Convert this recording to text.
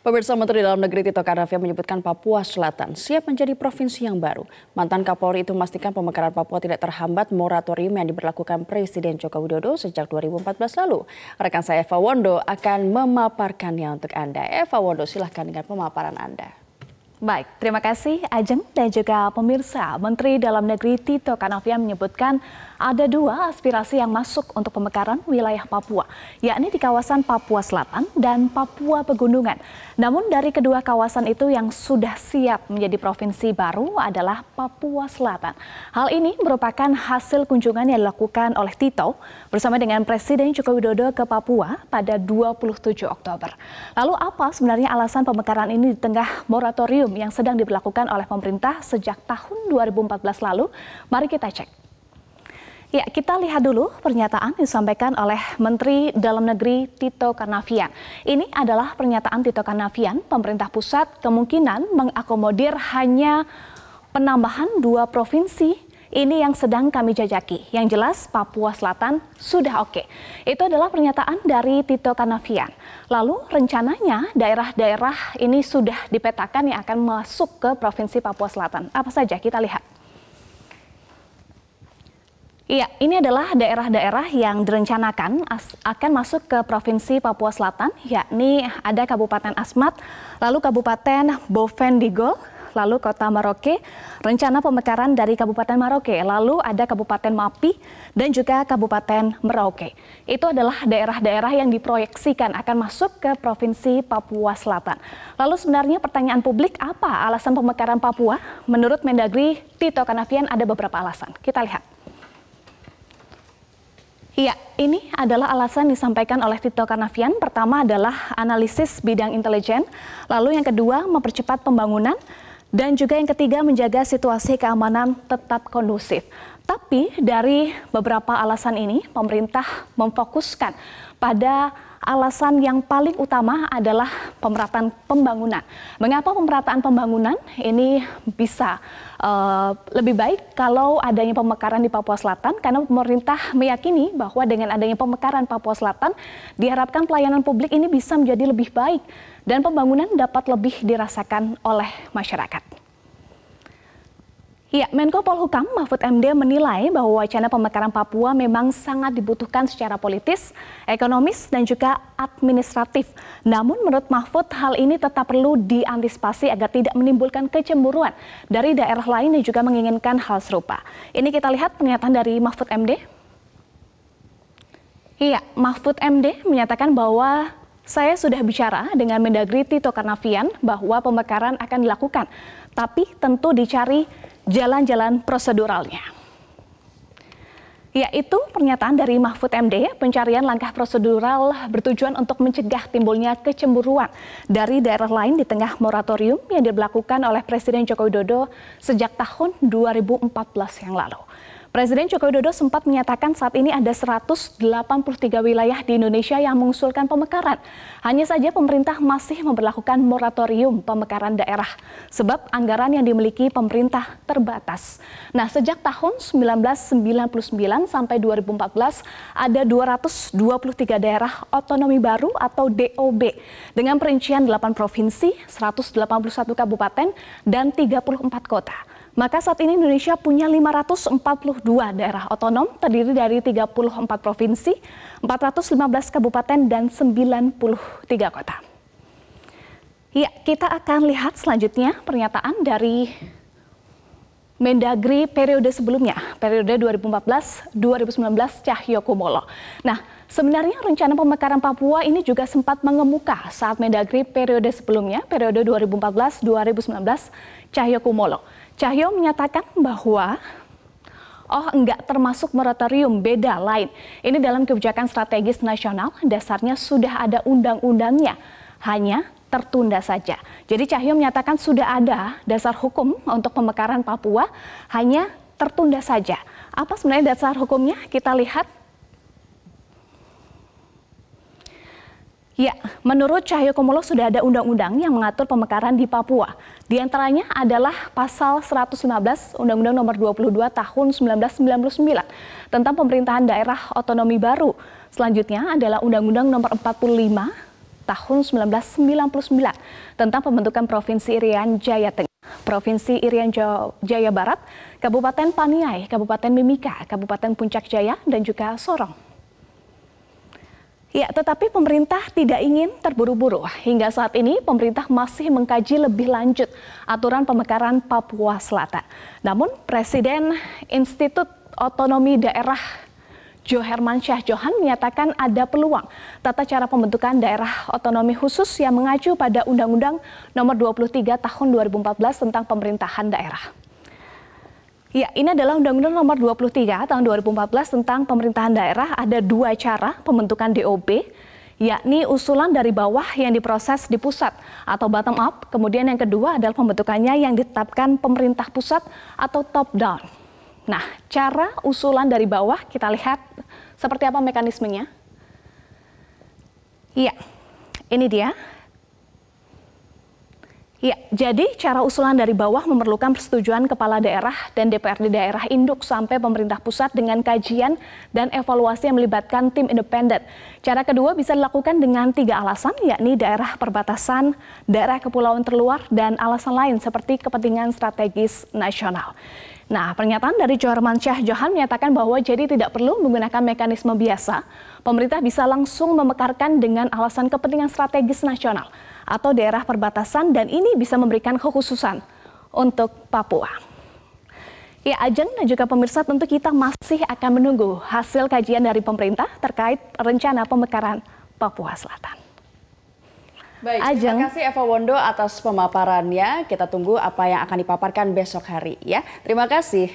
Pemirsa, Menteri Dalam Negeri Tito Karnavian menyebutkan Papua Selatan siap menjadi provinsi yang baru. Mantan Kapolri itu memastikan pemekaran Papua tidak terhambat moratorium yang diberlakukan Presiden Joko Widodo sejak 2014 lalu. Rekan saya Eva Wondo akan memaparkannya untuk Anda. Eva Wondo, silahkan dengan pemaparan Anda. Baik, terima kasih Ajeng dan juga pemirsa. Menteri Dalam Negeri Tito Karnavian menyebutkan ada dua aspirasi yang masuk untuk pemekaran wilayah Papua, yakni di kawasan Papua Selatan dan Papua Pegunungan. Namun dari kedua kawasan itu yang sudah siap menjadi provinsi baru adalah Papua Selatan. Hal ini merupakan hasil kunjungan yang dilakukan oleh Tito bersama dengan Presiden Joko Widodo ke Papua pada 27 Oktober. Lalu apa sebenarnya alasan pemekaran ini di tengah moratorium yang sedang diberlakukan oleh pemerintah sejak tahun 2014 lalu? Mari kita cek. Ya, kita lihat dulu pernyataan disampaikan oleh Menteri Dalam Negeri Tito Karnavian. Ini adalah pernyataan Tito Karnavian, pemerintah pusat kemungkinan mengakomodir hanya penambahan 2 provinsi. Ini yang sedang kami jajaki. Yang jelas Papua Selatan sudah oke. Itu adalah pernyataan dari Tito Karnavian. Lalu rencananya daerah-daerah ini sudah dipetakan yang akan masuk ke Provinsi Papua Selatan. Apa saja? Kita lihat. Iya, ini adalah daerah-daerah yang direncanakan akan masuk ke Provinsi Papua Selatan, yakni ada Kabupaten Asmat, lalu Kabupaten Bovendigol, lalu Kota Maroke, rencana pemekaran dari Kabupaten Maroke, lalu ada Kabupaten Mapi, dan juga Kabupaten Merauke. Itu adalah daerah-daerah yang diproyeksikan akan masuk ke Provinsi Papua Selatan. Lalu sebenarnya pertanyaan publik, apa alasan pemekaran Papua? Menurut Mendagri Tito Karnavian ada beberapa alasan. Kita lihat. Iya, ini adalah alasan disampaikan oleh Tito Karnavian. Pertama adalah analisis bidang intelijen, lalu yang kedua mempercepat pembangunan, dan juga yang ketiga menjaga situasi keamanan tetap kondusif. Tapi dari beberapa alasan ini, pemerintah memfokuskan pada alasan yang paling utama adalah pemerataan pembangunan. Mengapa pemerataan pembangunan ini bisa lebih baik kalau adanya pemekaran di Papua Selatan? Karena pemerintah meyakini bahwa dengan adanya pemekaran Papua Selatan, diharapkan pelayanan publik ini bisa menjadi lebih baik dan pembangunan dapat lebih dirasakan oleh masyarakat. Ya, Menko Polhukam Mahfud MD menilai bahwa wacana pemekaran Papua memang sangat dibutuhkan secara politis, ekonomis, dan juga administratif. Namun menurut Mahfud, hal ini tetap perlu diantisipasi agar tidak menimbulkan kecemburuan dari daerah lain yang juga menginginkan hal serupa. Ini kita lihat pernyataan dari Mahfud MD. Iya, Mahfud MD menyatakan bahwa saya sudah bicara dengan Mendagri Tito Karnavian bahwa pemekaran akan dilakukan, tapi tentu dicari jalan-jalan proseduralnya. Yaitu pernyataan dari Mahfud MD, pencarian langkah prosedural bertujuan untuk mencegah timbulnya kecemburuan dari daerah lain di tengah moratorium yang diberlakukan oleh Presiden Joko Widodo sejak tahun 2014 yang lalu. Presiden Joko Widodo sempat menyatakan saat ini ada 183 wilayah di Indonesia yang mengusulkan pemekaran. Hanya saja pemerintah masih memberlakukan moratorium pemekaran daerah sebab anggaran yang dimiliki pemerintah terbatas. Nah, sejak tahun 1999 sampai 2014 ada 223 daerah otonomi baru atau DOB dengan perincian 8 provinsi, 181 kabupaten, dan 34 kota. Maka saat ini Indonesia punya 542 daerah otonom terdiri dari 34 provinsi, 415 kabupaten, dan 93 kota. Ya, kita akan lihat selanjutnya pernyataan dari Mendagri periode sebelumnya, periode 2014-2019 Cahyokumolo. Nah, sebenarnya rencana pemekaran Papua ini juga sempat mengemuka saat Mendagri periode sebelumnya, periode 2014-2019 Cahyokumolo. Cahyo menyatakan bahwa enggak termasuk moratorium, beda lain. Ini dalam kebijakan strategis nasional, dasarnya sudah ada undang-undangnya, hanya tertunda saja. Jadi Cahyo menyatakan sudah ada dasar hukum untuk pemekaran Papua, hanya tertunda saja. Apa sebenarnya dasar hukumnya? Kita lihat. Ya, menurut Cahyokumolo sudah ada undang-undang yang mengatur pemekaran di Papua. Di antaranya adalah pasal 115 Undang-Undang Nomor 22 Tahun 1999 tentang pemerintahan daerah otonomi baru. Selanjutnya adalah Undang-Undang Nomor 45 tahun 1999 tentang pembentukan Provinsi Irian Jaya Tengah, Provinsi Irian Jaya Barat, Kabupaten Paniai, Kabupaten Mimika, Kabupaten Puncak Jaya, dan juga Sorong. Ya, tetapi pemerintah tidak ingin terburu-buru. Hingga saat ini pemerintah masih mengkaji lebih lanjut aturan pemekaran Papua Selatan. Namun Presiden Institut Otonomi Daerah Johermansyah Johan menyatakan ada peluang tata cara pembentukan daerah otonomi khusus yang mengacu pada Undang-Undang Nomor 23 Tahun 2014 tentang pemerintahan daerah. Ya, ini adalah Undang-Undang Nomor 23 Tahun 2014 tentang pemerintahan daerah. Ada dua cara pembentukan DOP, yakni usulan dari bawah yang diproses di pusat atau bottom up. Kemudian yang kedua adalah pembentukannya yang ditetapkan pemerintah pusat atau top down. Nah, cara usulan dari bawah kita lihat seperti apa mekanismenya. Iya, ini dia. Ya, jadi cara usulan dari bawah memerlukan persetujuan kepala daerah dan DPRD daerah induk sampai pemerintah pusat dengan kajian dan evaluasi yang melibatkan tim independen. Cara kedua bisa dilakukan dengan 3 alasan, yakni daerah perbatasan, daerah kepulauan terluar, dan alasan lain seperti kepentingan strategis nasional. Nah, pernyataan dari Johermansyah Johan menyatakan bahwa jadi tidak perlu menggunakan mekanisme biasa, pemerintah bisa langsung memekarkan dengan alasan kepentingan strategis nasional atau daerah perbatasan, dan ini bisa memberikan kekhususan untuk Papua. Ya, Ajeng dan juga pemirsa, tentu kita masih akan menunggu hasil kajian dari pemerintah terkait rencana pemekaran Papua Selatan. Baik, terima kasih Eva Wondo atas pemaparannya. Kita tunggu apa yang akan dipaparkan besok hari ya. Terima kasih.